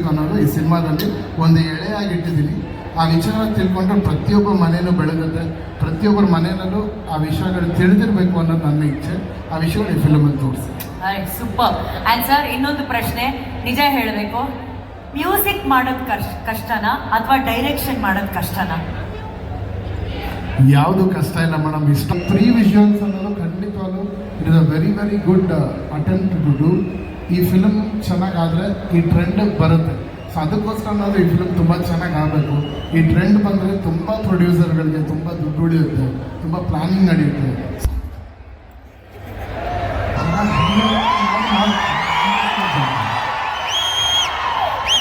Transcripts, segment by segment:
ಅನ್ನೋದು ಈ ಸಿನಿಮಾದಲ್ಲಿ ಒಂದು ಎಳೆಯಾಗಿ ಇಟ್ಟಿದ್ದೀನಿ. ಆ ವಿಚಾರ ತಿಳ್ಕೊಂಡ್ರೆ ಪ್ರತಿಯೊಬ್ಬ ಮನೆಯೂ ಬೆಳಗುತ್ತೆ, ಪ್ರತಿಯೊಬ್ಬರ ಮನೆಯಲ್ಲೂ ಆ ವಿಷಯಗಳು ತಿಳಿದಿರಬೇಕು ಅನ್ನೋದು ನನ್ನ ಇಚ್ಛೆ. ಆ ವಿಷಯಗಳು ಈ ಫಿಲ್ಮಲ್ಲಿ ತೋರಿಸಿ. ಸೂಪರ್. ಆ್ಯಂಡ್ ಸರ್, ಇನ್ನೊಂದು ಪ್ರಶ್ನೆ, ನಿಜ ಹೇಳಬೇಕು, ಮ್ಯೂಸಿಕ್ ಮಾಡೋದು ಕಷ್ಟನಾ ಅಥವಾ ಡೈರೆಕ್ಷನ್ ಮಾಡೋದು ಕಷ್ಟನಾ? ಯಾವುದು ಕಷ್ಟ ಇಲ್ಲ ಮೇಡಮ್. ಇಷ್ಟ ಪ್ರೀ ವಿಜುವಲ್ಸ್ ಅನ್ನೋದು ಖಂಡಿತವಾಗ್ಲೂ it is a very very good attempt to do. ಈ ಫಿಲಮ್ ಚೆನ್ನಾಗಾದರೆ ಈ ಟ್ರೆಂಡ್ ಬರುತ್ತೆ. ಸೊ ಅದಕ್ಕೋಸ್ಕರ ಅನ್ನೋದು ಈ ಫಿಲಮ್ ತುಂಬ ಚೆನ್ನಾಗಿ ಆಗಬೇಕು. ಈ ಟ್ರೆಂಡ್ ಬಂದರೆ ತುಂಬ ಪ್ರೊಡ್ಯೂಸರ್ಗಳಿಗೆ ತುಂಬ ದುಡ್ಡು ಉಳಿಯುತ್ತೆ, ತುಂಬ ಪ್ಲಾನಿಂಗ್ ನಡೆಯುತ್ತೆ.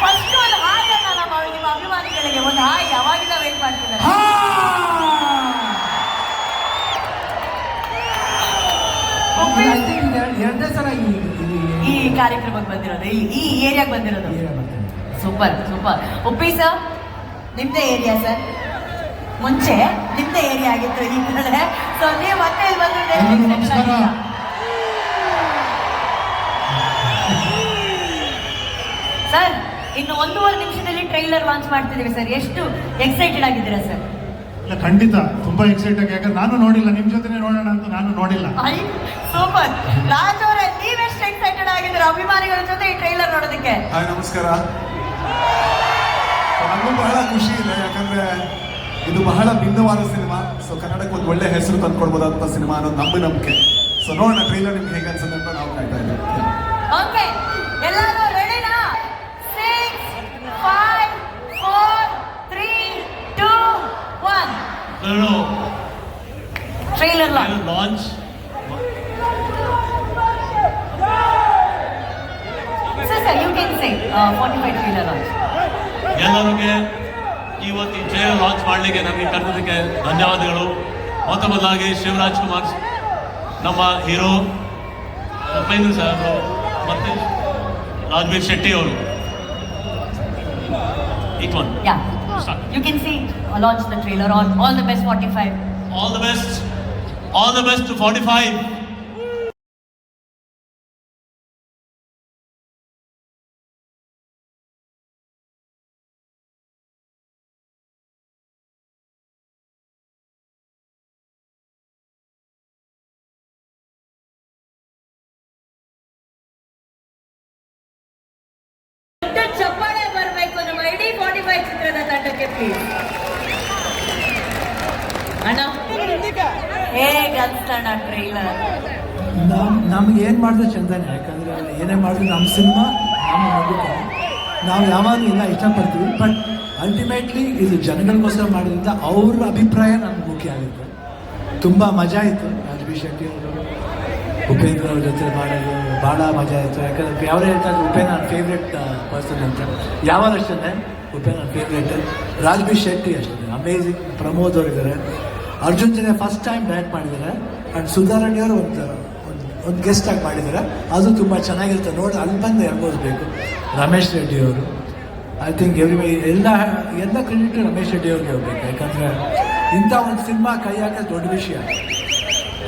ಫಸ್ಟ್ ಒಂದು ಹಾಯನ್ನ ನಮ್ಮ ನಿಮ್ಮ ಅಭಿಮಾನಿಗಳಿಗೆ ಒಂದು ಹಾಯ್ ಯಾವಾಗಿಂದ ವೇಟ್ ಮಾಡ್ತಿದ್ದಾರೆ. ಎರಡನೇ ಸಲ ಈ ಕಾರ್ಯಕ್ರಮಕ್ಕೆ ಬಂದಿರೋದು, ಈ ಏರಿಯಾಗೆ ಬಂದಿರೋದು. Super super. ಉಪ್ಪಿ ಸರ್, ನಿಮ್ದೇ ಏರಿಯಾ ಸರ್, ಮುಂಚೆ ನಿಮ್ದೇ ಏರಿಯಾ ಆಗಿತ್ತು ಈ ಕಡೆ. ಸೊ ನೀವು ಮತ್ತೆ ಇಲ್ಲಿ ಬಂದ್ರೆ ಸರ್, ಇನ್ನು 1.5 ನಿಮಿಷದಲ್ಲಿ ಟ್ರೈಲರ್ ಲಾಂಚ್ ಮಾಡ್ತಿದ್ದೀವಿ ಸರ್. ಎಷ್ಟು ಎಕ್ಸೈಟೆಡ್ ಆಗಿದ್ದೀರಾ ಸರ್? ಖಂಡಿತ ತುಂಬಾ ಎಕ್ಸೈಟ್ ಆಗಿ, ಯಾಕಂದ್ರೆ ನಾನು ನೋಡಿಲ್ಲ, ನಿಮ್ ಜೊತೆ ನೋಡೋಣ ಅಂತ ನಾನು ನೋಡಿಲ್ಲ. ಸೂಪರ್. ರಾಜ್ ಅವರೇ, ನೀವೆಷ್ಟು ಎಕ್ಸೈಟೆಡ್ ಆಗಿದ್ದೀರಾ ಅಭಿಮಾನಿಗಳ ಜೊತೆ ಈ ಟ್ರೈಲರ್ ನೋಡೋದಕ್ಕೆ? ಹಾಯ್, ನಮಸ್ಕಾರ. ನನಗೂ ಬಹಳ ಖುಷಿ ಇದೆ, ಯಾಕಂದ್ರೆ ಇದು ಬಹಳ ಭಿನ್ನವಾದ ಸಿನಿಮಾ. ಸೊ ಕನ್ನಡಕ್ಕೆ ಒಂದು ಒಳ್ಳೆ ಹೆಸರು ತಂದ್ಕೊಡ್ಬೋದಂತ ಸಿನಿಮಾ ಅನ್ನೋದು ನಮ್ಮ ನಂಬಿಕೆ. ಸೊ ನೋಡೋಣ ಟ್ರೈಲರ್ ನಿಮ್ಗೆ ಹೇಗೆ ಅನ್ಸುತ್ತೆ ಅಂತ ನಾವು ಕಾಯ್ತಾ ಇದ್ದೀವಿ. ಓಕೆ, ಎಲ್ಲರೂ ರೆಡಿನಾ? 6, 5, 4, 3, 2, 1. Trailer launch. Sir, you can say 45 trailer launch. ಎಲ್ಲರಿಗೆ ಇವತ್ತು ಈ ಟ್ರೈಲರ್ ಲಾಂಚ್ ಮಾಡಲಿಕ್ಕೆ ನಮಗೆ ಕರೆದಕ್ಕೆ ಧನ್ಯವಾದಗಳು. ಮೊತ್ತ ಮೊದಲಾಗಿ ಶಿವರಾಜ್ ಕುಮಾರ್ ನಮ್ಮ ಹೀರೋ, ಉಪೇಂದ್ರ ಸಾಹೇಬರು ಮತ್ತು ರಾಜ್ಬೀರ್ ಶೆಟ್ಟಿ ಅವರು. Each one. Yeah. Start. You can see launch the trailer on. All the best 45. All the best. All the best to 45. ಚಪ್ಪಾಳೆ ಬರಬೇಕು ನಮ್ಮ ಇಡೀ 45 ಚಿತ್ರದ ತಂಡಕ್ಕೆ ಪ್ಲೀಸ್. ಅಣ್ಣ, ಹೇಗೆ ಅನ್ಸ್ತಣ್ಣ ಟ್ರೈಲರ್? ನಮ್ಗೆ ಏನು ಮಾಡಿದ್ರೆ ಚಂದನೆ, ಯಾಕಂದ್ರೆ ಏನೇ ಮಾಡಿದ್ರು ನಮ್ಮ ಸಿನಿಮಾ ನಮ್ಮ ನಂಬಿಕೆ. ನಾವು ಯಾವಾಗಲೂ ಎಲ್ಲ ಇಷ್ಟಪಡ್ತೀವಿ, ಬಟ್ ಅಲ್ಟಿಮೇಟ್ಲಿ ಇದು ಜನಗಳಿಗೋಸ್ಕರ ಮಾಡೋದ್ರಿಂದ ಅವ್ರ ಅಭಿಪ್ರಾಯ ನಮ್ಗೆ ಮುಖ್ಯ ಆಗುತ್ತೆ. ತುಂಬ ಮಜಾ ಇತ್ತು. ರಾಜ್ಬೀರ್ ಶೆಟ್ಟಿ ಅವರು ಉಪೇಂದ್ರ ಅವ್ರ ಜೊತೆ ಮಾಡೋದು ಭಾಳ ಮಜಾ ಇತ್ತು. ಯಾಕಂದ್ರೆ ಯಾವ್ದು ಹೇಳ್ತಾರೆ, ಉಪೇಂದ್ರ ನನ್ನ ಫೇವ್ರೆಟ್ ಪರ್ಸನ್ ಅಂತ. ಯಾವಾಗ ಅಷ್ಟೇ ಉಪೇಂದ್ರ ನನ್ನ ಫೇವ್ರೇಟ್. ರಾಜ್ಬೀರ್ ಶೆಟ್ಟಿ ಅಷ್ಟೇ ಅಮೇಝಿಂಗ್. ಪ್ರಮೋದ್ ಅವರು ಇದ್ದಾರೆ. ಅರ್ಜುನ್ ಜನ ಫಸ್ಟ್ ಟೈಮ್ ಡೈರೆಕ್ಟ್ ಮಾಡಿದ್ದಾರೆ. ಆ್ಯಂಡ್ ಸುಧಾರಣಿ ಅವರು ಒಂದು ಗೆಸ್ಟ್ ಆಗಿ ಮಾಡಿದ್ದಾರೆ. ಅದು ತುಂಬ ಚೆನ್ನಾಗಿರುತ್ತೆ ನೋಡಿ, ಅಲ್ಲಿ ಬಂದು ಅನ್ಬೋಸ್ಬೇಕು. ರಮೇಶ್ ರೆಡ್ಡಿ ಅವರು, ಐ ಥಿಂಕ್ ಎಲ್ಲ ಕ್ರೆಡಿಟ್ ರಮೇಶ್ ರೆಡ್ಡಿ ಅವ್ರಿಗೆ ಹೋಗ್ಬೇಕು. ಯಾಕಂದರೆ ಇಂಥ ಒಂದು ಸಿನಿಮಾ ಕೈ ಹಾಕೋದು ದೊಡ್ಡ ವಿಷಯ.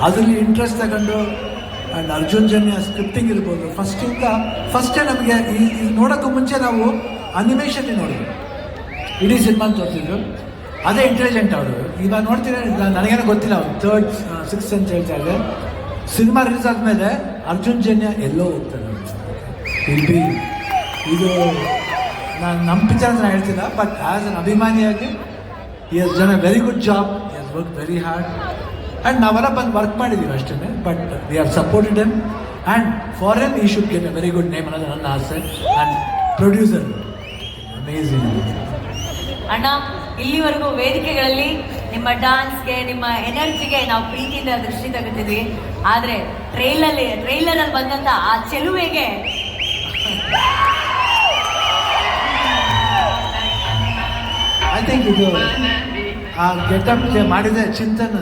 ಅದರಲ್ಲಿ ಇಂಟ್ರೆಸ್ಟ್ ತಗೊಂಡು ಆ್ಯಂಡ್ ಅರ್ಜುನ್ ಜನ್ಯ ಸ್ಕ್ರಿಪ್ಟಿಂಗ್ ಇರ್ಬೋದು. ಫಸ್ಟೇ ನಮಗೆ ಈ ನೋಡೋಕ್ಕೂ ಮುಂಚೆ ನಾವು ಅನಿಮೇಷನ್ ನೋಡಿದ್ವಿ, ಇಡೀ ಸಿನಿಮಾ ತೋರಿಸಿದ್ರು. ಅದೇ ಇಂಟೆಲಿಜೆಂಟ್ ಅವರು. ಇವಾಗ ನೋಡ್ತೀರ, ನನಗೇನೋ ಗೊತ್ತಿಲ್ಲ, ಅವ್ರು 3rd, 6th ಅಂತ ಹೇಳ್ತಾ ಇದ್ದಾರೆ. ಸಿನಿಮಾ ರಿಲೀಸ್ ಆದಮೇಲೆ ಅರ್ಜುನ್ ಜನ್ಯ ಎಲ್ಲೋ ಹೋಗ್ತಾರೆ. ಇದು ನಾನು ನಮ್ಮ ಪಿಕ್ಚರ್ ಅಂತ ಹೇಳ್ತಿಲ್ಲ, ಬಟ್ ಆ್ಯಸ್ ಅನ್ ಅಭಿಮಾನಿಯಾಗಿ ಈ ಜನ very good job, he work very hard. And ನಾವೆಲ್ಲ ಬಂದು ವರ್ಕ್ ಮಾಡಿದ್ದೀವಿ ಅಷ್ಟೇ, but we are supported him. And for him he should get a very good name ಅನ್ನೋದು ನನ್ನ ಆಸೆ. And producer amazing. ಅಣ್ಣ, ಇಲ್ಲಿವರೆಗೂ ವೇದಿಕೆಗಳಲ್ಲಿ ನಿಮ್ಮ ಡಾನ್ಸ್ಗೆ, ನಿಮ್ಮ ಎನರ್ಜಿಗೆ ನಾವು ಪ್ರೀತಿಯಿಂದ ದೃಷ್ಟಿ ತೆಗೆದಿದ್ವಿ. ಆದರೆ ಟ್ರೈಲರಲ್ಲಿ ಬಂದಂಥ ಆ ಚೆಲುವೆಗೆ ಐ ಥಿಂಕ್ ಇದು ಆ ಗೆಟಪ್ಗೆ ಮಾಡಿದೆ ಚಿಂತನ್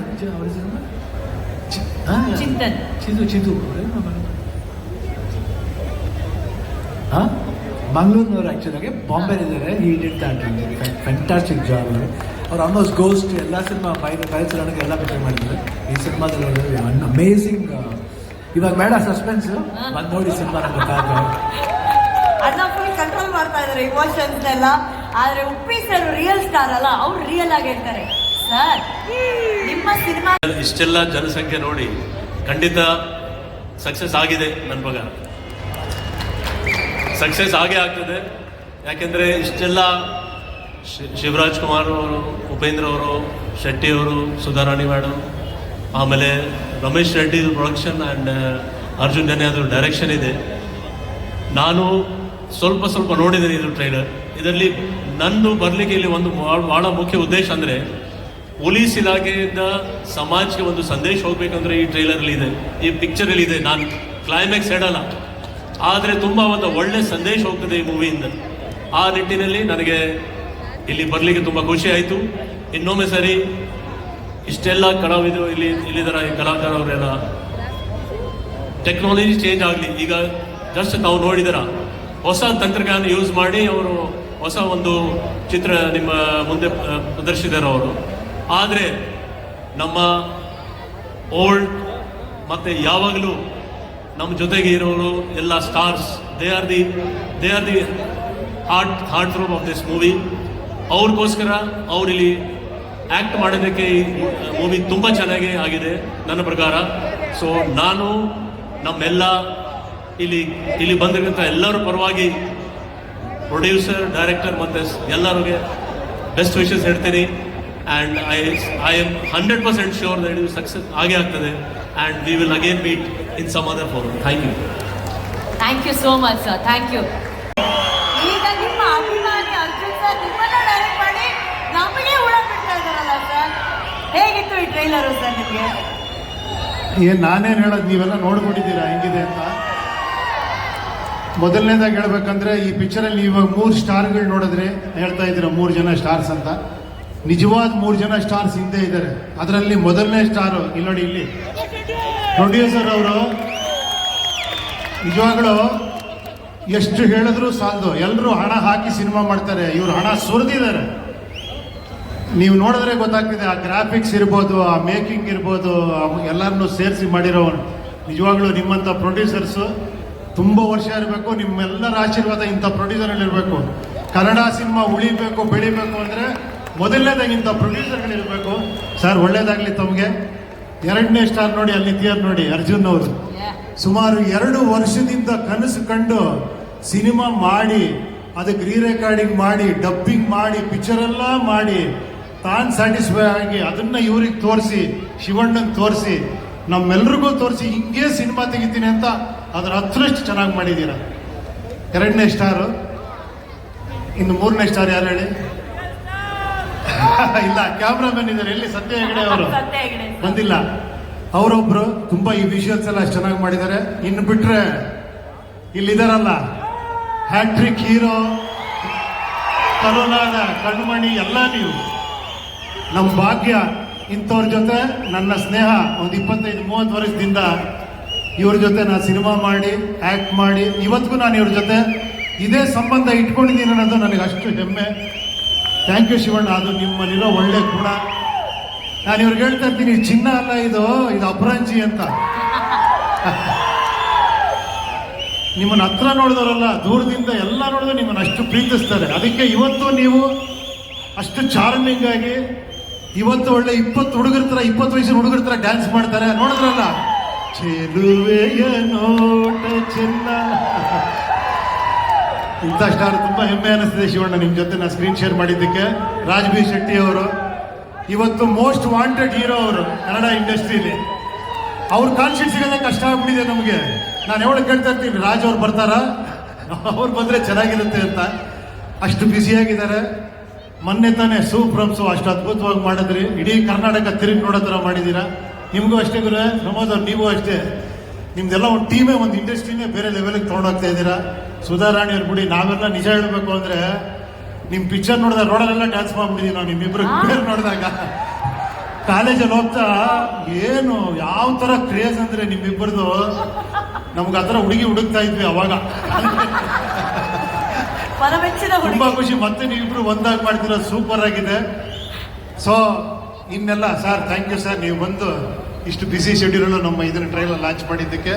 ಚಿಂತನ್ ಚಿದು ಹಾಂ, ಮಂಗಳೂರಿನವ್ರು ಆ್ಯಕ್ಚುಲಾಗಿ ಬಾಂಬೆಲಿದ್ದಾರೆ. ಈ ಡಿಡ್ ದಟ್ ಫ್ಯಾಂಟಾಸ್ಟಿಕ್ ಜಾಬ್. ಅವ್ರು ಆಲ್ಮೋಸ್ಟ್ ಗೋಸ್ಟ್ ಎಲ್ಲ ಸಿನಿಮಾ ಬಯಸರಣಕ್ಕೆ ಎಲ್ಲ ಪಿಕ್ಚರ್ ಮಾಡಿದ್ದಾರೆ. ಈ ಸಿನಿಮಾದಲ್ಲಿ ಅಮೇಝಿಂಗ್. ಇವಾಗ ಬೇಡ ಸಸ್ಪೆನ್ಸ್, ಬಂದು ನೋಡಿ ಸಿನಿಮಾ ಗೊತ್ತಾಗ. ಅದನ್ನ ಫುಲ್ ಕಂಟ್ರೋಲ್ ಮಾಡ್ತಾ ಇದಾರೆ ಇಮೋಷನ್ಸ್ ಎಲ್ಲ. ಆದ್ರೆ ಉಪ್ಪಿ ಸರ್ ರಿಯಲ್ ಸ್ಟಾರ್ ಅಲ್ಲ, ಅವ್ರು ರಿಯಲ್ ಆಗಿ ಹೇಳ್ತಾರೆ. ಸರ್ ನಿಮ್ಮ ಸಿನಿಮಾ ಇಷ್ಟೆಲ್ಲ ಜನಸಂಖ್ಯೆ ನೋಡಿ ಖಂಡಿತ ಸಕ್ಸಸ್ ಆಗಿದೆ. ನನ್ನ ಪ್ರಕಾರ ಸಕ್ಸಸ್ ಆಗೇ ಆಗ್ತದೆ. ಯಾಕೆಂದರೆ ಇಷ್ಟೆಲ್ಲ ಶಿವರಾಜ್ ಕುಮಾರ್ ಅವರು, ಉಪೇಂದ್ರ ಅವರು, ಶೆಟ್ಟಿ ಅವರು, ಸುಧಾರಾಣಿ ಮೇಡಮ್, ಆಮೇಲೆ ರಮೇಶ್ ರೆಡ್ಡಿ ಪ್ರೊಡಕ್ಷನ್ ಆ್ಯಂಡ್ ಅರ್ಜುನ್ ಜನ್ಯಾದು ಡೈರೆಕ್ಷನ್ ಇದೆ. ನಾನು ಸ್ವಲ್ಪ ನೋಡಿದ್ದೀನಿ ಇದು ಟ್ರೈಲರ್. ಇದರಲ್ಲಿ ನಂದು ಬರಲಿಕ್ಕೆ ಇಲ್ಲಿ ಒಂದು ಭಾಳ ಮುಖ್ಯ ಉದ್ದೇಶ ಅಂದರೆ ಪೊಲೀಸ್ ಇಲಾಖೆಯಿಂದ ಸಮಾಜಕ್ಕೆ ಒಂದು ಸಂದೇಶ ಹೋಗ್ಬೇಕಂದ್ರೆ ಈ ಟ್ರೈಲರಲ್ಲಿ ಇದೆ, ಈ ಪಿಕ್ಚರಲ್ಲಿ ಇದೆ. ನಾನು ಕ್ಲೈಮ್ಯಾಕ್ಸ್ ಹೇಳಲ್ಲ, ಆದರೆ ತುಂಬ ಒಂದು ಒಳ್ಳೆ ಸಂದೇಶ ಹೋಗ್ತದೆ ಈ ಮೂವಿಯಿಂದ. ಆ ನಿಟ್ಟಿನಲ್ಲಿ ನನಗೆ ಇಲ್ಲಿ ಬರಲಿಕ್ಕೆ ತುಂಬ ಖುಷಿ ಆಯಿತು. ಇನ್ನೊಮ್ಮೆ ಸರಿ ಇಷ್ಟೆಲ್ಲ ಕಲಾವಿದರು ಇಲ್ಲಿದ್ದಾರೆ, ಈ ಕಲಾಕಾರವರೆಲ್ಲ ಟೆಕ್ನಾಲಜಿ ಚೇಂಜ್ ಆಗಲಿ. ಈಗ ಜಸ್ಟ್ ನಾವು ನೋಡಿದರ ಹೊಸ ತಂತ್ರಜ್ಞಾನ ಯೂಸ್ ಮಾಡಿ ಅವರು ಹೊಸ ಒಂದು ಚಿತ್ರ ನಿಮ್ಮ ಮುಂದೆ ಪ್ರದರ್ಶಿಸಿದ್ದಾರೆ ಅವರು. ಆದರೆ ನಮ್ಮ ಓಲ್ಡ್ ಮತ್ತು ಯಾವಾಗಲೂ ನಮ್ಮ ಜೊತೆಗೆ ಇರೋರು ಎಲ್ಲ stars, they are the heartthrob of this movie. ಅವ್ರಿಗೋಸ್ಕರ ಅವರಿಲ್ಲಿ ಆ್ಯಕ್ಟ್ ಮಾಡೋದಕ್ಕೆ ಈ ಮೂವಿ ತುಂಬ ಚೆನ್ನಾಗಿ ಆಗಿದೆ ನನ್ನ ಪ್ರಕಾರ. ಸೊ ನಾನು ನಮ್ಮೆಲ್ಲ ಇಲ್ಲಿ ಬಂದಿರೋಂಥ ಎಲ್ಲರ ಪರವಾಗಿ ಪ್ರೊಡ್ಯೂಸರ್, ಡೈರೆಕ್ಟರ್ ಮತ್ತು ಎಲ್ಲರಿಗೆ ಬೆಸ್ಟ್ ವಿಶಸ್ ಹೇಳ್ತೀನಿ. And I am 100% sure that ಇದು ಸಕ್ಸಸ್ ಆಗೇ ಆಗ್ತದೆ. And we will again meet in some other form. Thank you so much sir, thank you. ಈಗ ನಿಮ್ಮ ಅಭಿಮಾನಿ ಅರ್ಜುನ್ ಸರ್ ನಿಮ್ಮನ್ನ ಡೈರೆಕ್ಟ್ ಮಾಡಿ ನಮಗೆ ಹುಳ ಬಿಡ್ತಾ ಇದ್ದಾರಲ್ಲ ಸರ್, ಹೇಗಿತ್ತು ಈ ಟ್ರೈಲರು ಸರ್ ನಿಮಗೆ? ಏನು ನಾನೇನು ಹೇಳೋದು, ನೀವೆಲ್ಲ ನೋಡ್ಕೊಂಡಿದ್ದೀರಾ ಹೆಂಗಿದೆ ಅಂತ. ಮೊದಲನೇದಾಗಿ ಹೇಳ್ಬೇಕಂದ್ರೆ ಈ ಪಿಕ್ಚರಲ್ಲಿ ಇವಾಗ 3 ಸ್ಟಾರ್ಗಳು ನೋಡಿದ್ರೆ ಹೇಳ್ತಾ ಇದ್ದೀರಾ 3 ಜನ ಸ್ಟಾರ್ಸ್ ಅಂತ. ನಿಜವಾದ 3 ಜನ ಸ್ಟಾರ್ಸ್ ಹಿಂದೆ ಇದ್ದಾರೆ. ಅದರಲ್ಲಿ ಮೊದಲನೇ ಸ್ಟಾರು ಇಲ್ಲಿ ನೋಡಿ, ಇಲ್ಲಿ ಪ್ರೊಡ್ಯೂಸರ್ ಅವರು ನಿಜವಾಗ್ಲೂ ಎಷ್ಟು ಹೇಳಿದ್ರು ಸಾಲದು. ಎಲ್ಲರೂ ಹಣ ಹಾಕಿ ಸಿನಿಮಾ ಮಾಡ್ತಾರೆ, ಇವರು ಹಣ ಸುರಿದಿದ್ದಾರೆ. ನೀವು ನೋಡಿದ್ರೆ ಗೊತ್ತಾಗ್ತಿದೆ, ಆ ಗ್ರಾಫಿಕ್ಸ್ ಇರ್ಬೋದು, ಆ ಮೇಕಿಂಗ್ ಇರ್ಬೋದು, ಎಲ್ಲರನ್ನೂ ಸೇರಿಸಿ ಮಾಡಿರೋನು. ನಿಜವಾಗ್ಲೂ ನಿಮ್ಮಂಥ ಪ್ರೊಡ್ಯೂಸರ್ಸು ತುಂಬ ವರ್ಷ ಇರಬೇಕು. ನಿಮ್ಮೆಲ್ಲರ ಆಶೀರ್ವಾದ ಇಂಥ ಪ್ರೊಡ್ಯೂಸರ್ಗಳಿರಬೇಕು. ಕನ್ನಡ ಸಿನಿಮಾ ಉಳಿಬೇಕು, ಬೆಳಿಬೇಕು ಅಂದರೆ ಮೊದಲನೇದಾಗಿ ಇಂಥ ಪ್ರೊಡ್ಯೂಸರ್ಗಳಿರಬೇಕು. ಸರ್ ಒಳ್ಳೇದಾಗಲಿ ತಮಗೆ. 2ನೇ ಸ್ಟಾರ್ ನೋಡಿ, ಅಲ್ಲಿ ನಿಂತಿಯಾರು ನೋಡಿ, ಅರ್ಜುನ್ ಅವರು. ಸುಮಾರು 2 ವರ್ಷದಿಂದ ಕನಸು ಕಂಡು ಸಿನಿಮಾ ಮಾಡಿ, ಅದಕ್ಕೆ ರೆಕಾರ್ಡಿಂಗ್ ಮಾಡಿ, ಡಬ್ಬಿಂಗ್ ಮಾಡಿ, ಪಿಕ್ಚರೆಲ್ಲ ಮಾಡಿ, ತಾನು ಸ್ಯಾಟಿಸ್ಫೈ ಆಗಿ ಅದನ್ನು ಇವ್ರಿಗೆ ತೋರಿಸಿ, ಶಿವಣ್ಣಂಗೆ ತೋರಿಸಿ, ನಮ್ಮೆಲ್ರಿಗೂ ತೋರಿಸಿ ಹಿಂಗೆ ಸಿನಿಮಾ ತೆಗಿತೀನಿ ಅಂತ ಅದರ 10ರಷ್ಟು ಚೆನ್ನಾಗಿ ಮಾಡಿದ್ದೀರ. 2ನೇ ಸ್ಟಾರು. ಇನ್ನು 3ನೇ ಸ್ಟಾರ್ ಯಾರು ಹೇಳಿ? ಇಲ್ಲ, ಕ್ಯಾಮ್ರಾಮನ್ ಇದ್ದಾರೆ. ಎಲ್ಲಿ? ಸತ್ಯ ಹೆಗಡೆ ಅವರು ಬಂದಿಲ್ಲ. ಅವರೊಬ್ರು ತುಂಬಾ ಈ ವಿಷುವಲ್ಸ್ ಎಲ್ಲ ಚೆನ್ನಾಗಿ ಮಾಡಿದ್ದಾರೆ. ಇನ್ನು ಬಿಟ್ರೆ ಇಲ್ಲಿದಾರಲ್ಲ, ಹ್ಯಾಟ್ರಿಕ್ ಹೀರೋ, ಕರೋನಾದ ಕಣ್ಮಣಿ ಎಲ್ಲ ನೀವು. ನಮ್ಮ ಭಾಗ್ಯ ಇಂಥವ್ರ ಜೊತೆ ನನ್ನ ಸ್ನೇಹ ಒಂದು 25-30 ವರ್ಷದಿಂದ ಇವ್ರ ಜೊತೆ ನಾನು ಸಿನಿಮಾ ಮಾಡಿ, ಆ್ಯಕ್ಟ್ ಮಾಡಿ, ಇವತ್ತಿಗೂ ನಾನು ಇವ್ರ ಜೊತೆ ಇದೇ ಸಂಬಂಧ ಇಟ್ಕೊಂಡಿದ್ದೀನಿ ಅನ್ನೋದು ನನಗೆ ಅಷ್ಟು ಹೆಮ್ಮೆ. ಥ್ಯಾಂಕ್ ಯು ಶಿವಣ್ಣ, ಅದು ನಿಮ್ಮಲ್ಲಿರೋ ಒಳ್ಳೆ ಗುಣ. ನಾನು ಇವ್ರಿಗೆ ಹೇಳ್ತಾ ಇರ್ತೀನಿ, ಚಿನ್ನ ಅಲ್ಲ ಇದು ಅಪರಂಜಿ ಅಂತ. ನಿಮ್ಮನ್ನ ಹತ್ರ ನೋಡಿದವರಲ್ಲ, ದೂರದಿಂದ ಎಲ್ಲ ನೋಡಿದ್ರೆ ನಿಮ್ಮನ್ನು ಅಷ್ಟು ಪ್ರೀತಿಸ್ತಾರೆ. ಅದಕ್ಕೆ ಇವತ್ತು ನೀವು ಅಷ್ಟು ಚಾರ್ಮಿಂಗ್ ಆಗಿ, ಇವತ್ತು ಒಳ್ಳೆ 20 ಹುಡುಗರ ಥರ, 20 ವಯಸ್ಸಿನ ಹುಡುಗರ ಥರ ಡ್ಯಾನ್ಸ್ ಮಾಡ್ತಾರೆ. ನೋಡಿದ್ರಲ್ಲ, ಚೆಲುವೆಯ ನೋಟ ಚೆನ್ನ. ಇಂಥ ಸ್ಟಾರ್ ತುಂಬ ಹೆಮ್ಮೆ ಅನಿಸ್ತಿದೆ ಶಿವಣ್ಣ, ನಿಮ್ಮ ಜೊತೆ ನಾನು ಸ್ಕ್ರೀನ್ ಶೇರ್ ಮಾಡಿದ್ದಕ್ಕೆ. ರಾಜ್ ಬಿ ಶೆಟ್ಟಿ ಅವರು ಇವತ್ತು ಮೋಸ್ಟ್ ವಾಂಟೆಡ್ ಹೀರೋ ಅವರು ಕನ್ನಡ ಇಂಡಸ್ಟ್ರಿಯಲ್ಲಿ. ಅವ್ರ ಕಾಲ್ ಶೀಟ್ ಸಿಗೋದೇ ಕಷ್ಟ ಆಗ್ಬಿಟ್ಟಿದೆ ನಮಗೆ. ನಾನು ಯಾವಾಗ ಕೇಳ್ತಾ ಇರ್ತೀನಿ, ರಾಜ್ ಅವ್ರು ಬರ್ತಾರಾ, ಅವ್ರು ಬಂದರೆ ಚೆನ್ನಾಗಿರುತ್ತೆ ಅಂತ. ಅಷ್ಟು ಬ್ಯುಸಿಯಾಗಿದ್ದಾರೆ. ಮೊನ್ನೆ ತಾನೇ ಸೂಪ್ರಮ್ಸು ಅಷ್ಟು ಅದ್ಭುತವಾಗಿ ಮಾಡಿದ್ರಿ. ಇಡೀ ಕರ್ನಾಟಕ ತಿರುಗಿ ನೋಡೋ ಥರ ಮಾಡಿದ್ದೀರಾ. ನಿಮಗೂ ಅಷ್ಟೇ ಗುರು, ಪ್ರಮೋದ್ ಅವ್ರು ನೀವು ಅಷ್ಟೇ. ನಿಮ್ದೆಲ್ಲ ಒಂದು ಟೀಮೇ, ಒಂದು ಇಂಡಸ್ಟ್ರಿನೇ ಬೇರೆ ಲೆವೆಲ್ಗೆ ತೊಗೊಂಡೋಗ್ತಾ ಇದ್ದೀರಾ. ಸುಧಾರಾಣಿ ಅವ್ರು ಬಿಡಿ, ನಾವೆಲ್ಲ ನಿಜ ಹೇಳಬೇಕು ಅಂದರೆ ನಿಮ್ಮ ಪಿಕ್ಚರ್ ನೋಡಿದಾಗ ರೋಡಲ್ಲೆಲ್ಲ ಡ್ಯಾನ್ಸ್ ಮಾಡ್ಬಿಟ್ಟಿದ್ದೀವಿ ನಾವು ನಿಮ್ಮಿಬ್ರು ಬೇರೆ ನೋಡಿದಾಗ. ಕಾಲೇಜಲ್ಲಿ ಹೋಗ್ತಾ ಏನು ಯಾವ ಥರ ಕ್ರೇಜ್ ಅಂದರೆ ನಿಮ್ಮಿಬ್ಬರದು, ನಮ್ಗೆ ಆ ಥರ ಹುಡುಕ್ತಾ ಇದ್ವಿ ಅವಾಗ. ತುಂಬ ಖುಷಿ. ಮತ್ತೆ ನೀವಿಬ್ರು ಒಂದಾಗಿ ಮಾಡ್ತಿರೋದು ಸೂಪರ್ ಆಗಿದೆ. ಸೊ ಇನ್ನೆಲ್ಲ ಸರ್, ಥ್ಯಾಂಕ್ ಯು ಸರ್, ನೀವು ಬಂದು ಇಷ್ಟು ಬ್ಯುಸಿ ಶೆಡ್ಯೂಲಲ್ಲೂ ನಮ್ಮ ಇದನ್ನು ಟ್ರೈಲರ್ ಲಾಂಚ್ ಮಾಡಿದ್ದಕ್ಕೆ.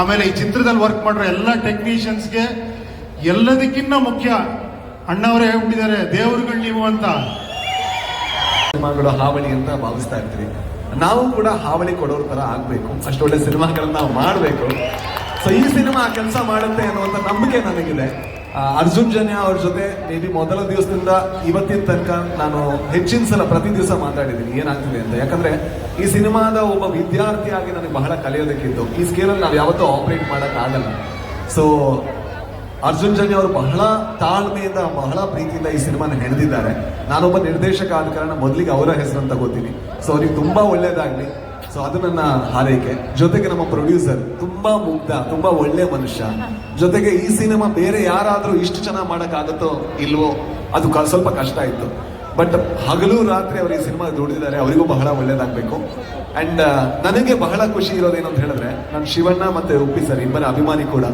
ಆಮೇಲೆ ಈ ಚಿತ್ರದಲ್ಲಿ ವರ್ಕ್ ಮಾಡಿರೋ ಎಲ್ಲ ಟೆಕ್ನಿಷಿಯನ್ಸ್ಗೆ ಎಲ್ಲದಕ್ಕಿಂತ ಮುಖ್ಯ ಅಣ್ಣವರೇ ಹೇಳ್ಬಿಟ್ಟಿದ್ದಾರೆ, ದೇವರುಗಳು ನೀವು ಅಂತ. ಸಿನಿಮಾಗಳು ಹಾವಳಿ ಅಂತ ಭಾವಿಸ್ತಾ ಇರ್ತೀವಿ. ನಾವು ಕೂಡ ಹಾವಳಿ ಕೊಡೋರ ತರ ಆಗ್ಬೇಕು, ಅಷ್ಟೊಳ್ಳೆ ಸಿನಿಮಾಗಳನ್ನ ನಾವು ಮಾಡಬೇಕು. ಸೊ ಈ ಸಿನಿಮಾ ಕೆಲಸ ಮಾಡುತ್ತೆ ಅನ್ನುವಂಥ ನಂಬಿಕೆ ನನಗಿದೆ. ಅರ್ಜುನ್ ಜನ್ಯ ಅವ್ರ ಜೊತೆ ಮೇ ಬಿ ಮೊದಲ ದಿವಸದಿಂದ ಇವತ್ತಿನ ತನಕ ನಾನು ಹೆಚ್ಚಿನ ಸಲ ಪ್ರತಿ ದಿವಸ ಮಾತಾಡಿದ್ದೀನಿ ಏನಾಗ್ತಿದೆ ಅಂತ. ಯಾಕಂದ್ರೆ ಈ ಸಿನಿಮಾದ ಒಬ್ಬ ವಿದ್ಯಾರ್ಥಿಯಾಗಿ ನನಗೆ ಬಹಳ ಕಲಿಯೋದಕ್ಕಿದ್ದು. ಈ ಸ್ಕೇಲಲ್ಲಿ ನಾವು ಯಾವತ್ತೂ ಆಪರೇಟ್ ಮಾಡೋಕ್ಕಾಗಲ್ಲ. ಸೊ ಅರ್ಜುನ್ ಜನ್ಯ ಅವರು ಬಹಳ ತಾಳ್ಮೆಯಿಂದ ಬಹಳ ಪ್ರೀತಿಯಿಂದ ಈ ಸಿನಿಮಾನ ಹೆಣೆದಿದ್ದಾರೆ. ನಾನೊಬ್ಬ ನಿರ್ದೇಶಕ ಆದ ಕಾರಣ ಮೊದಲಿಗೆ ಅವರ ಹೆಸರನ್ನು ತಗೋತೀನಿ. ಸೊ ಅವ್ರಿಗೆ ತುಂಬಾ ಒಳ್ಳೇದಾಗ್ಲಿ. ಸೊ ಅದು ನನ್ನ ಹಾರೈಕೆ. ಜೊತೆಗೆ ನಮ್ಮ ಪ್ರೊಡ್ಯೂಸರ್ ತುಂಬಾ ಮುಗ್ಧ, ತುಂಬಾ ಒಳ್ಳೆ ಮನುಷ್ಯ. ಜೊತೆಗೆ ಈ ಸಿನಿಮಾ ಬೇರೆ ಯಾರಾದ್ರೂ ಇಷ್ಟು ಚೆನ್ನಾಗಿ ಮಾಡೋಕ್ಕಾಗುತ್ತೋ ಇಲ್ವೋ ಅದು ಸ್ವಲ್ಪ ಕಷ್ಟ ಇತ್ತು. ಬಟ್ ಹಗಲು ರಾತ್ರಿ ಅವರು ಈ ಸಿನಿಮಾ ದುಡಿದಿದ್ದಾರೆ, ಅವರಿಗೂ ಬಹಳ ಒಳ್ಳೇದಾಗಬೇಕು. ಅಂಡ್ ನನಗೆ ಬಹಳ ಖುಷಿ ಇರೋದೇನು ಅಂತ ಹೇಳಿದ್ರೆ, ನಾನು ಶಿವಣ್ಣ ಮತ್ತೆ ಉಪ್ಪಿ ಸರ್ ಇಬ್ಬರ ಅಭಿಮಾನಿ ಕೂಡ.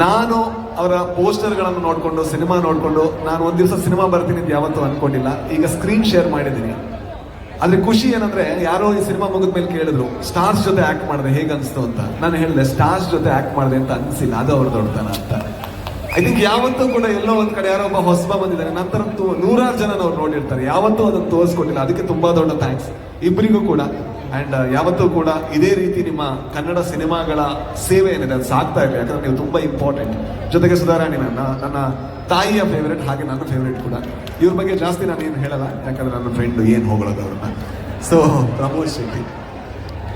ನಾನು ಅವರ ಪೋಸ್ಟರ್ಗಳನ್ನು ನೋಡಿಕೊಂಡು ಸಿನಿಮಾ ನೋಡಿಕೊಂಡು ನಾನು ಒಂದ್ ದಿವಸ ಸಿನಿಮಾ ಬರ್ತೀನಿ ಅಂತ ಯಾವತ್ತೂ ಅನ್ಕೊಂಡಿಲ್ಲ. ಈಗ ಸ್ಕ್ರೀನ್ ಶೇರ್ ಮಾಡಿದ್ದೀನಿ. ಆದ್ರೆ ಖುಷಿ ಏನಂದ್ರೆ, ಯಾರೋ ಈ ಸಿನಿಮಾ ಮುಗಿದ ಮೇಲೆ ಕೇಳಿದ್ರು ಸ್ಟಾರ್ಸ್ ಜೊತೆ ಆಕ್ಟ್ ಮಾಡಿದೆ ಹೇಗೆ ಅನ್ಸ್ತು ಅಂತ. ನಾನು ಹೇಳಿದೆ ಸ್ಟಾರ್ಸ್ ಜೊತೆ ಆಕ್ಟ್ ಮಾಡಿದೆ ಅಂತ ಅನ್ಸಿಲ್ಲ, ಅದು ಅವ್ರ ದೊಡ್ಡತನ ಅಂತ. ಐ ಥಿಂಕ್ ಯಾವತ್ತೂ ಕೂಡ ಎಲ್ಲೋ ಒಂದ್ ಕಡೆ ಯಾರೋ ಒಬ್ಬ ಹೊಸಬ ಬಂದಿದ್ದಾರೆ, ನಂತರ ನೂರಾರು ಜನ ಅವ್ರು ನೋಡಿರ್ತಾರೆ, ಯಾವತ್ತೂ ಅದನ್ನು ತೋರಿಸ್ಕೊಟ್ಟಿಲ್ಲ. ಅದಕ್ಕೆ ತುಂಬಾ ದೊಡ್ಡ ಥ್ಯಾಂಕ್ಸ್ ಇಬ್ಬರಿಗೂ ಕೂಡ. ಅಂಡ್ ಯಾವತ್ತೂ ಕೂಡ ಇದೇ ರೀತಿ ನಿಮ್ಮ ಕನ್ನಡ ಸಿನಿಮಾಗಳ ಸೇವೆ ಏನಿದೆ ಅದು ಸಾಗ್ತಾ ಇದೆ. ಯಾಕಂದ್ರೆ ನೀವು ತುಂಬಾ ಇಂಪಾರ್ಟೆಂಟ್. ಜೊತೆಗೆ ಸುಧಾರಾಣಿ ನನ್ನ ತಾಯಿಯ ಫೇವ್ರೆಟ್, ಹಾಗೆ ನನ್ನ ಫೇವ್ರೆಟ್ ಕೂಡ. ಇವ್ರ ಬಗ್ಗೆ ಜಾಸ್ತಿ ನಾನು ಏನು ಹೇಳಲ್ಲ, ಯಾಕಂದ್ರೆ ನನ್ನ ಫ್ರೆಂಡ್ ಏನು ಹೋಗೋದು ಅವ್ರನ್ನ. ಸೊ ಪ್ರಮೋದ್ ಶೆಟ್ಟಿ.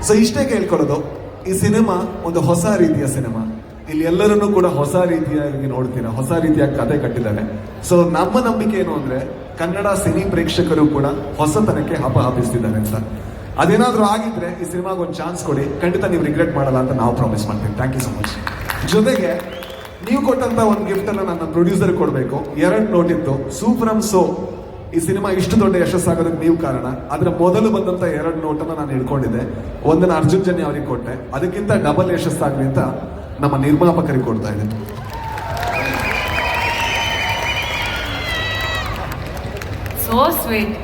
ಸೊ ಇಷ್ಟೇ ಕೇಳ್ಕೊಳ್ಳೋದು, ಈ ಸಿನಿಮಾ ಒಂದು ಹೊಸ ರೀತಿಯ ಸಿನಿಮಾ. ಇಲ್ಲಿ ಎಲ್ಲರನ್ನೂ ಕೂಡ ಹೊಸ ರೀತಿಯಾಗಿ ನೋಡ್ತೀರಾ, ಹೊಸ ರೀತಿಯ ಕತೆ ಕಟ್ಟಿದ್ದಾರೆ. ಸೊ ನಮ್ಮ ನಂಬಿಕೆ ಏನು ಅಂದ್ರೆ, ಕನ್ನಡ ಸಿನಿ ಪ್ರೇಕ್ಷಕರು ಕೂಡ ಹೊಸತನಕ್ಕೆ ಹಬ್ಬ ಅಂತ. ಅದೇನಾದ್ರೂ ಆಗಿದ್ರೆ ಈ ಸಿನಿಮಾಗೆ ಒಂದು ಚಾನ್ಸ್ ಕೊಡಿ, ಖಂಡಿತ ನೀವು ರಿಗ್ರೆಟ್ ಮಾಡಲ್ಲ ಅಂತ ನಾವು ಪ್ರಾಮಿಸ್ ಮಾಡ್ತೀವಿ. Thank you so much. ಜೊತೆಗೆ ನೀವು ಕೊಟ್ಟಂತ ಒಂದು ಗಿಫ್ಟ್ ಅನ್ನ ನನ್ನ ಪ್ರೊಡ್ಯೂಸರ್ ಕೊಡಬೇಕು. 2 ನೋಟ್ ಇತ್ತು. ಸೂಫ್ರಮ್ ಸೋ ಈ ಸಿನಿಮಾ ಇಷ್ಟು ದೊಡ್ಡ ಯಶಸ್ಸಾಗೋದಕ್ಕೆ ನೀವು ಕಾರಣ. ಅದರ ಮೊದಲು ಬಂದಂತ 2 ನೋಟನ್ನ ನಾನು ಹಿಡ್ಕೊಂಡಿದ್ದೆ. ಒಂದನ್ನ ಅರ್ಜುನ್ ಜನ್ಯ ಅವರಿಗೆ ಕೊಟ್ಟೆ, ಅದಕ್ಕಿಂತ ಡಬಲ್ ಯಶಸ್ಸಾಗಲಿ ಅಂತ ನಮ್ಮ ನಿರ್ಮಾಪಕರಿಗೆ ಕೊಡ್ತಾ ಇದ್ದೀನಿ. So sweet.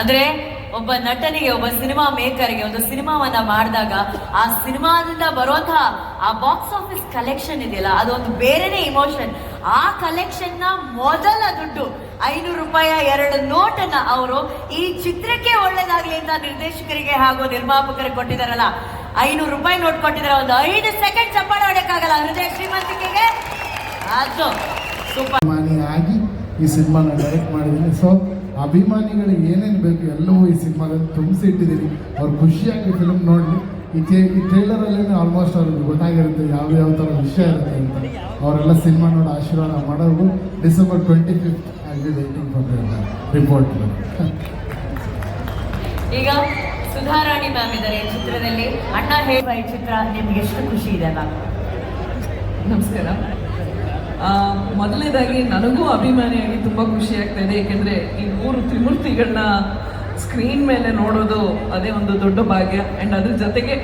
ಅಂದ್ರೆ ಒಬ್ಬ ನಟನಿಗೆ, ಒಬ್ಬ ಸಿನಿಮಾ ಮೇಕರ್ಗೆ ಒಂದು ಸಿನಿಮಾವನ್ನ ಮಾಡಿದಾಗ ಆ ಸಿನಿಮಾದಿಂದ ಬರುವಂತಹ ಆ ಬಾಕ್ಸ್ ಆಫೀಸ್ ಕಲೆಕ್ಷನ್ ಇದೆಯಲ್ಲ, ಅದೊಂದು ಬೇರೆನೇ ಇಮೋಷನ್. ಆ ಕಲೆಕ್ಷನ್ ನ ಮೊದಲ ದುಡ್ಡು 500 ರೂಪಾಯಿ 2 ನೋಟನ್ನ ಅವರು ಈ ಚಿತ್ರಕ್ಕೆ ಒಳ್ಳೇದಾಗ್ಲಿ ಅಂತ ನಿರ್ದೇಶಕರಿಗೆ ಹಾಗೂ ನಿರ್ಮಾಪಕರಿಗೆ ಕೊಟ್ಟಿದಾರಲ್ಲ, 500 ರೂಪಾಯಿ ನೋಟ್ ಕೊಟ್ಟಿದ್ದಾರೆ. ಒಂದು 5 ಸೆಕೆಂಡ್ ಚಪ್ಪಾಳೆ ಹೊಡೆಯಕ್ಕಾಗಲ್ಲ ಹೃದಯ ಶ್ರೀಮಂತಿಕೆಗೆ. ಅದು ಸೂಪರ್. ಅಭಿಮಾನಿಯಾಗಿ ಈ ಸಿನಿಮಾನ ಡೈರೆಕ್ಟ್ ಮಾಡಿದ್ದೀನಿ. ಸೊ ಅಭಿಮಾನಿಗಳಿಗೆ ಏನೇನು ಬೇಕು ಎಲ್ಲವೂ ಈ ಸಿನಿಮಾದಲ್ಲಿ ತುಂಬಿಸಿ ಇಟ್ಟಿದ್ದೀನಿ. ಅವ್ರು ಖುಷಿಯಾಗಿ ಫಿಲ್ಮ್ ನೋಡಲಿ. ಈ ಟ್ರೈಲರಲ್ಲೇ ಆಲ್ಮೋಸ್ಟ್ ಅವ್ರಿಗೆ ಗೊತ್ತಾಗಿರುತ್ತೆ ಯಾವ ಥರ ವಿಷಯ ಇರುತ್ತೆ ಅಂತ. ಅವರೆಲ್ಲ ಸಿನಿಮಾ ನೋಡಿ ಆಶೀರ್ವಾದ ಮಾಡೋದು. December 25 I will waiting for the report. ಈಗ ಸುಧಾರಾಣಿ ಮ್ಯಾಮ್ ಇದ್ದಾರೆ ಈ ಚಿತ್ರದಲ್ಲಿ. ಅಣ್ಣ ಹೇಳುವ ಈ ಚಿತ್ರ ನಿಮ್ಗೆ ಎಷ್ಟು ಖುಷಿ ಇದೆ ಮ್ಯಾಮ್? ನಮಸ್ಕಾರ. ಮೊದಲನೇದಾಗಿ ನನಗೂ ಅಭಿಮಾನಿಯಾಗಿ ತುಂಬ ಖುಷಿ ಆಗ್ತಾ ಇದೆ. ಏಕೆಂದರೆ ಈ 3 ತ್ರಿಮೂರ್ತಿಗಳನ್ನ ಸ್ಕ್ರೀನ್ ಮೇಲೆ ನೋಡೋದು ಅದೇ ಒಂದು ದೊಡ್ಡ ಭಾಗ್ಯ. ಆ್ಯಂಡ್ ಅದ್ರ ಜೊತೆಗೆ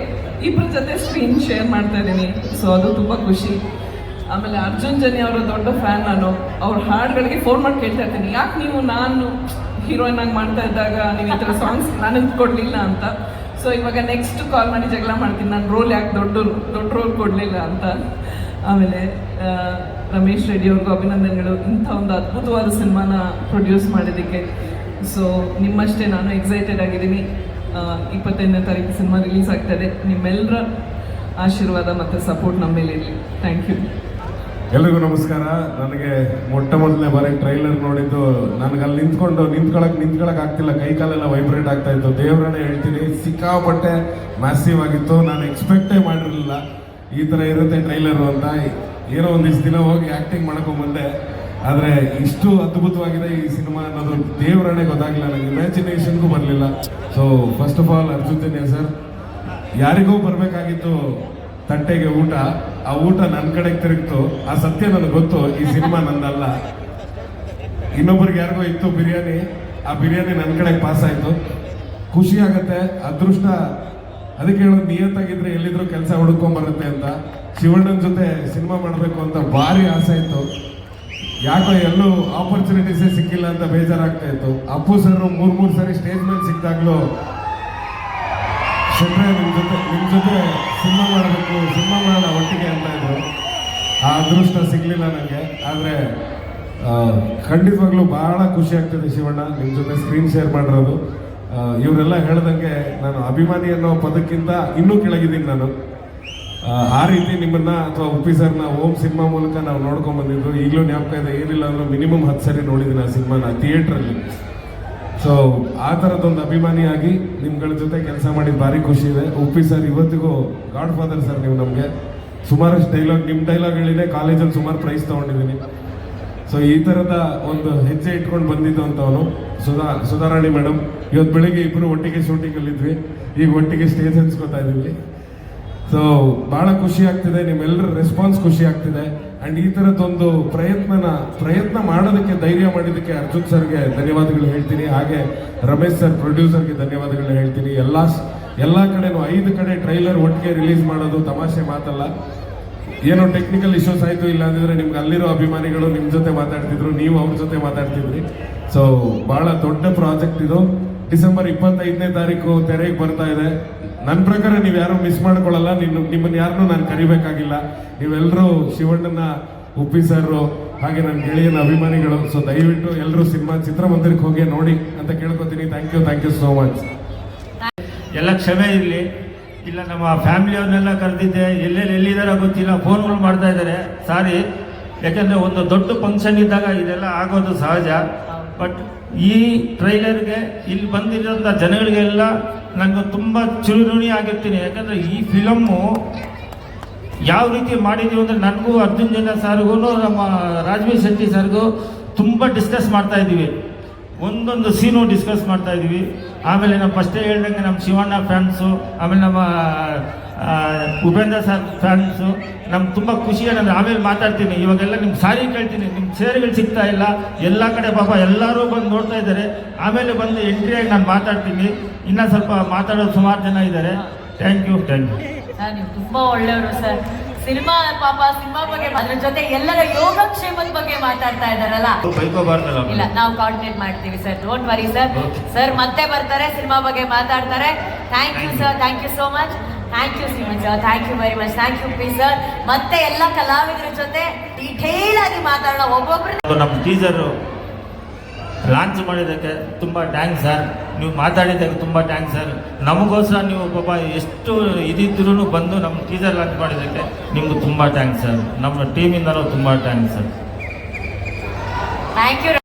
ಇಬ್ಬರ ಜೊತೆ ಸ್ಕ್ರೀನ್ ಶೇರ್ ಮಾಡ್ತಾ ಇದ್ದೀನಿ. ಸೊ ಅದು ತುಂಬ ಖುಷಿ. ಆಮೇಲೆ ಅರ್ಜುನ್ ಜನ್ಯ ಅವರ ದೊಡ್ಡ ಫ್ಯಾನ್ ನಾನು. ಅವ್ರ ಹಾಡುಗಳಿಗೆ ಫೋನ್ ಮಾಡಿ ಕೇಳ್ತಾ ಇರ್ತೀನಿ, ಯಾಕೆ ನೀವು ನಾನು ಹೀರೋಯಿನ್ ಆಗಿ ಮಾಡ್ತಾ ಇದ್ದಾಗ ನೀವು ಈ ಥರ ಸಾಂಗ್ಸ್ ನನಗೆ ಕೊಡಲಿಲ್ಲ ಅಂತ. ಸೊ ಇವಾಗ ನೆಕ್ಸ್ಟ್ ಕಾಲ್ ಮಾಡಿ ಜಗಳ ಮಾಡ್ತೀನಿ, ನಾನು ರೋಲ್ ಯಾಕೆ ದೊಡ್ಡ ರೋಲ್ ಕೊಡಲಿಲ್ಲ ಅಂತ. ಆಮೇಲೆ ರಮೇಶ್ ರೆಡ್ಡಿ ಅವ್ರಿಗೂ ಅಭಿನಂದನೆಗಳು, ಇಂಥ ಒಂದು ಅದ್ಭುತವಾದ ಸಿನಿಮಾನ ಪ್ರೊಡ್ಯೂಸ್ ಮಾಡಿದ್ದಕ್ಕೆ. ಸೊ ನಿಮ್ಮಷ್ಟೇ ನಾನು ಎಕ್ಸೈಟೆಡ್ ಆಗಿದ್ದೀನಿ. 25ನೇ ತಾರೀಕು ಸಿನಿಮಾ ರಿಲೀಸ್ ಆಗ್ತಾ ಇದೆ. ನಿಮ್ಮೆಲ್ಲರ ಆಶೀರ್ವಾದ ಮತ್ತು ಸಪೋರ್ಟ್ ನಮ್ಮ ಮೇಲೆ ಇರಲಿ. Thank you. ಎಲ್ರಿಗೂ ನಮಸ್ಕಾರ. ನನಗೆ ಮೊದಲನೇ ಬಾರಿ ಟ್ರೈಲರ್ ನೋಡಿದ್ದು, ನನಗೆ ಅಲ್ಲಿ ನಿಂತ್ಕೊಳಕ್ ಆಗ್ತಿಲ್ಲ, ಕೈ ಕಾಲೆಲ್ಲ ವೈಬ್ರೇಟ್ ಆಗ್ತಾ ಇತ್ತು. ದೇವರನ್ನೇ ಹೇಳ್ತೀನಿ, ಸಿಕ್ಕಾಪಟ್ಟೆ ಮ್ಯಾಸಿವ್ ಆಗಿತ್ತು. ನಾನು ಎಕ್ಸ್ಪೆಕ್ಟೇ ಮಾಡಿರಲಿಲ್ಲ ಈ ಥರ ಇರುತ್ತೆ ಟ್ರೈಲರು ಅಂತ. ಏನೋ ಒಂದಿಷ್ಟು ದಿನ ಹೋಗಿ ಆ್ಯಕ್ಟಿಂಗ್ ಬಂದೆ, ಆದರೆ ಇಷ್ಟು ಅದ್ಭುತವಾಗಿದೆ ಈ ಸಿನಿಮಾ ಅನ್ನೋದು ದೇವರನ್ನೇ ಗೊತ್ತಾಗಲಿಲ್ಲ, ನನಗೆ ಇಮ್ಯಾಜಿನೇಷನ್ಗೂ ಬರಲಿಲ್ಲ. So first of all Arjun Janya sir, ಯಾರಿಗೂ ಬರಬೇಕಾಗಿತ್ತು ತಟ್ಟೆಗೆ ಊಟ, ಆ ಊಟ ನನ್ನ ಕಡೆಗೆ ತಿರುಗ್ತು. ಆ ಸತ್ಯ ನನಗೆ ಗೊತ್ತು, ಈ ಸಿನಿಮಾ ನಂದಲ್ಲ. ಇನ್ನೊಬ್ರಿಗೆ ಯಾರಿಗೋ ಇತ್ತು ಬಿರಿಯಾನಿ, ಆ ಬಿರಿಯಾನಿ ನನ್ನ ಕಡೆಗೆ ಪಾಸ್ ಆಯಿತು. ಖುಷಿ ಆಗತ್ತೆ, ಅದೃಷ್ಟ. ಅದಕ್ಕೆ ಹೇಳೋದು, ನಿಯತ್ತಾಗಿದ್ರೆ ಎಲ್ಲಿದ್ರು ಕೆಲಸ ಹುಡ್ಕೊಂಬರುತ್ತೆ ಅಂತ. ಶಿವಣ್ಣನ ಜೊತೆ ಸಿನಿಮಾ ಮಾಡಬೇಕು ಅಂತ ಭಾರಿ ಆಸೆ ಇತ್ತು. ಯಾಕೋ ಎಲ್ಲೂ ಆಪರ್ಚುನಿಟೀಸೇ ಸಿಕ್ಕಿಲ್ಲ ಅಂತ ಬೇಜಾರಾಗ್ತಾ ಇತ್ತು. ಅಪ್ಪು ಸರ್ 3 ಸರಿ ಸ್ಟೇಜ್ ಮೇಲೆ ಸಿಕ್ಕಿದಾಗಲೂ, ಶೆಟ್ರೆ ನಿಮ್ಮ ಜೊತೆ ಸಿನಿಮಾ ಮಾಡಬೇಕು, ಸಿನಿಮಾ ಮಾಡೋಣ ಒಟ್ಟಿಗೆ ಅಂತ ಇದ್ರು. ಆ ಅದೃಷ್ಟ ಸಿಗಲಿಲ್ಲ ನನಗೆ. ಆದರೆ ಖಂಡಿತವಾಗ್ಲೂ ಬಹಳ ಖುಷಿ ಆಗ್ತದೆ ಶಿವಣ್ಣ ನಿಮ್ಮ ಜೊತೆ ಸ್ಕ್ರೀನ್ ಶೇರ್ ಮಾಡಿರೋದು. ಇವರೆಲ್ಲ ಹೇಳ್ದಂಗೆ ನಾನು ಅಭಿಮಾನಿ ಅನ್ನೋ ಪದಕ್ಕಿಂತ ಇನ್ನೂ ಕೆಳಗಿದ್ದೀನಿ ನಾನು. ಆ ರೀತಿ ನಿಮ್ಮನ್ನ ಅಥವಾ ಉಪ್ಪಿ ಸರ್ನ ಓಂ ಸಿನಿಮಾ ಮೂಲಕ ನಾವು ನೋಡ್ಕೊಂಡ್ ಬಂದಿದ್ದು ಈಗಲೂ ಜ್ಞಾಪಕ ಇದೆ. ಏನಿಲ್ಲ ಅಂದ್ರೆ ಮಿನಿಮಮ್ 10 ಸರಿ ನೋಡಿದ್ದೀನಿ ಆ ಸಿನಿಮಾನ ಥಿಯೇಟ್ರಲ್ಲಿ. ಸೊ ಆ ಥರದ್ದೊಂದು ಅಭಿಮಾನಿಯಾಗಿ ನಿಮ್ಗಳ ಜೊತೆ ಕೆಲಸ ಮಾಡಿದ ಭಾರಿ ಖುಷಿ ಇದೆ. ಉಪ್ಪಿ ಸರ್ ಇವತ್ತಿಗೂ ಗಾಡ್ ಫಾದರ್ ಸರ್. ನೀವು ನಮಗೆ ಸುಮಾರಷ್ಟು ಡೈಲಾಗ್, ನಿಮ್ಮ ಡೈಲಾಗ್ಗಳಿದೆ, ಕಾಲೇಜಲ್ಲಿ ಸುಮಾರು ಪ್ರೈಸ್ ತೊಗೊಂಡಿದ್ದೀನಿ. ಸೊ ಈ ಥರದ ಒಂದು ಹೆಜ್ಜೆ ಇಟ್ಕೊಂಡು ಬಂದಿದ್ದು ಅಂತವನು ಸುಧಾರಾಣಿ ಮೇಡಮ್. ಇವತ್ತು ಬೆಳಿಗ್ಗೆ ಇಬ್ಬರು ಒಟ್ಟಿಗೆ ಶೂಟಿಂಗಲ್ಲಿದ್ವಿ, ಈಗ ಒಟ್ಟಿಗೆ ಸ್ಟೇಜ್ ಹಂಚ್ಕೋತಾ ಇದ್ದೀವಿ. ಸೊ ಭಾಳ ಖುಷಿ ಆಗ್ತಿದೆ, ನಿಮ್ಮೆಲ್ಲರ ರೆಸ್ಪಾನ್ಸ್ ಖುಷಿ ಆಗ್ತಿದೆ. ಆ್ಯಂಡ್ ಈ ಥರದ್ದೊಂದು ಪ್ರಯತ್ನ ಮಾಡೋದಕ್ಕೆ ಧೈರ್ಯ ಮಾಡಿದ್ದಕ್ಕೆ ಅರ್ಜುನ್ ಸರ್ಗೆ ಧನ್ಯವಾದಗಳು ಹೇಳ್ತೀನಿ. ಹಾಗೆ ರಮೇಶ್ ಸರ್ ಪ್ರೊಡ್ಯೂಸರ್ಗೆ ಧನ್ಯವಾದಗಳು ಹೇಳ್ತೀನಿ. ಎಲ್ಲ ಕಡೆನೂ 5 ಕಡೆ ಟ್ರೈಲರ್ ಒಟ್ಟಿಗೆ ರಿಲೀಸ್ ಮಾಡೋದು ತಮಾಷೆ ಮಾತಲ್ಲ. ಏನೋ ಟೆಕ್ನಿಕಲ್ ಇಶ್ಯೂಸ್ ಆಯಿತು, ಇಲ್ಲ ಅಂದಿದ್ರೆ ನಿಮ್ಗೆ ಅಲ್ಲಿರೋ ಅಭಿಮಾನಿಗಳು ನಿಮ್ಮ ಜೊತೆ ಮಾತಾಡ್ತಿದ್ರು, ನೀವು ಅವ್ರ ಜೊತೆ ಮಾತಾಡ್ತಿದ್ರಿ. ಸೊ ಭಾಳ ದೊಡ್ಡ ಪ್ರಾಜೆಕ್ಟ್ ಇದು. ಡಿಸೆಂಬರ್ 25ನೇ ತಾರೀಕು ತೆರೆಗೆ ಬರ್ತಾ ಇದೆ. ನನ್ನ ಪ್ರಕಾರ ನೀವು ಯಾರು ಮಿಸ್ ಮಾಡ್ಕೊಳ್ಳಲ್ಲ. ನಿಮ್ಮನ್ನು ಯಾರನ್ನೂ ನಾನು ಕರಿಬೇಕಾಗಿಲ್ಲ. ನೀವೆಲ್ಲರೂ ಶಿವಣ್ಣನ, ಉಪ್ಪಿ ಸರ್ ಹಾಗೆ ನನ್ನ ಗೆಳೆಯನ ಅಭಿಮಾನಿಗಳು. ಸೊ ದಯವಿಟ್ಟು ಎಲ್ಲರೂ ಚಿತ್ರಮಂದಿರಕ್ಕೆ ಹೋಗಿ ನೋಡಿ ಅಂತ ಕೇಳ್ಕೊತೀನಿ. Thank you so much. ಎಲ್ಲ ಕ್ಷಮೆ ಇರಲಿ. ಇಲ್ಲ ನಮ್ಮ ಫ್ಯಾಮಿಲಿಯವ್ರನ್ನೆಲ್ಲ ಕರೆದಿದ್ದೆ, ಎಲ್ಲಿದ್ದಾರೋ ಗೊತ್ತಿಲ್ಲ, ಫೋನ್ಗಳು ಮಾಡ್ತಾ ಇದ್ದಾರೆ. ಸಾರಿ, ಯಾಕೆಂದರೆ ಒಂದು ದೊಡ್ಡ ಫಂಕ್ಷನ್ ಇದ್ದಾಗ ಇದೆಲ್ಲ ಆಗೋದು ಸಹಜ. ಬಟ್ ಈ ಟ್ರೈಲರ್ಗೆ ಇಲ್ಲಿ ಬಂದಿರೋಂಥ ಜನಗಳಿಗೆಲ್ಲ ನನಗೆ ತುಂಬ ಚಿರುಋಣಿ ಆಗಿರ್ತೀನಿ. ಯಾಕಂದರೆ ಈ ಫಿಲಮ್ಮು ಯಾವ ರೀತಿ ಮಾಡಿದ್ದೀವಿ ಅಂದರೆ ನನಗೂ ಅರ್ಜುನ್ ಜನ್ಯ ಸರ್ಗೂ ನಮ್ಮ ರಾಜ್ವೀರ್ ಶೆಟ್ಟಿ ಸರ್ಗೂ ತುಂಬ ಡಿಸ್ಕಸ್ ಮಾಡ್ತಾ ಇದ್ದೀವಿ. ಒಂದೊಂದು ಸೀನು ಡಿಸ್ಕಸ್ ಮಾಡ್ತಾ ಇದ್ದೀವಿ. ಆಮೇಲೆ ನಮ್ಮ ಫಸ್ಟೇ ಹೇಳ್ದಂಗೆ ನಮ್ಮ ಶಿವಣ್ಣ ಫ್ಯಾನ್ಸು, ಆಮೇಲೆ ನಮ್ಮ ಉಪೇಂದ್ರ ಸರ್ ಫ್ಯಾನ್ಸು. ನಮ್ಗೆ ತುಂಬ ಖುಷಿ ಏನಂದರೆ ಆಮೇಲೆ ಮಾತಾಡ್ತೀನಿ. ಇವಾಗೆಲ್ಲ ನಿಮ್ಗೆ ಸಾರಿ ಕೇಳ್ತೀನಿ, ನಿಮ್ಮ ಸೇರ್ಗಳು ಸಿಗ್ತಾ ಇಲ್ಲ. ಎಲ್ಲ ಕಡೆ ಪಾಪ ಎಲ್ಲರೂ ಬಂದು ನೋಡ್ತಾ ಇದ್ದಾರೆ. ಆಮೇಲೆ ಬಂದು ಎಂಟ್ರಿಯಾಗಿ ನಾನು ಮಾತಾಡ್ತೀನಿ. ಇನ್ನೂ ಸ್ವಲ್ಪ ಮಾತಾಡೋದು ಸುಮಾರು ಜನ ಇದ್ದಾರೆ. Thank you. ಸರ್ ನೀವು ತುಂಬಾ ಒಳ್ಳೆಯವರು ಸರ್. ಸಿನಿಮಾ ಬಗ್ಗೆ, ಅದ್ರ ಜೊತೆ ಎಲ್ಲರ ಯೋಗಕ್ಷೇಮದ ಬಗ್ಗೆ ಮಾತಾಡ್ತಾ ಇದ್ದಾರಲ್ಲ, ಬೈಕೋಬಾರ್ದಲ್ಲ. ಇಲ್ಲ ನಾವು ಕೋಆರ್ಡಿನೇಟ್ ಮಾಡ್ತೀವಿ sir, don't worry sir. Sir ಮತ್ತೆ ಬರ್ತಾರೆ, ಸಿನಿಮಾ ಬಗ್ಗೆ ಮಾತಾಡ್ತಾರೆ. Thank you sir, thank you so much. Thank you Simon sir, thank you very much. Thank you P sir. ಮತ್ತೆ ಎಲ್ಲ ಕಲಾವಿದರ ಜೊತೆ ಡೀಟೇಲ್ ಆಗಿ ಮಾತಾಡೋಣ ಒಬ್ಬೊಬ್ರು. ನಮ್ಮ ಟೀಸರು ಲಾಂಚ್ ಮಾಡಿದ್ದಕ್ಕೆ ತುಂಬ ಥ್ಯಾಂಕ್ಸ್ ಸರ್. ನೀವು ಮಾತಾಡಿದ್ದಕ್ಕೆ ತುಂಬ ಥ್ಯಾಂಕ್ಸ್ ಸರ್. ನಮಗೋಸ್ಕರ ನೀವು ಪಾಪ ಎಷ್ಟು ಇದಿದ್ರೂ ಬಂದು ನಮ್ಮ ಟೀಸರ್ ಲಾಂಚ್ ಮಾಡಿದ್ದಕ್ಕೆ ನಿಮ್ಗೆ ತುಂಬ ಥ್ಯಾಂಕ್ಸ್ ಸರ್. ನಮ್ಮ ಟೀಮಿಂದಲೂ ತುಂಬ ಥ್ಯಾಂಕ್ಸ್ ಸರ್. Thank you.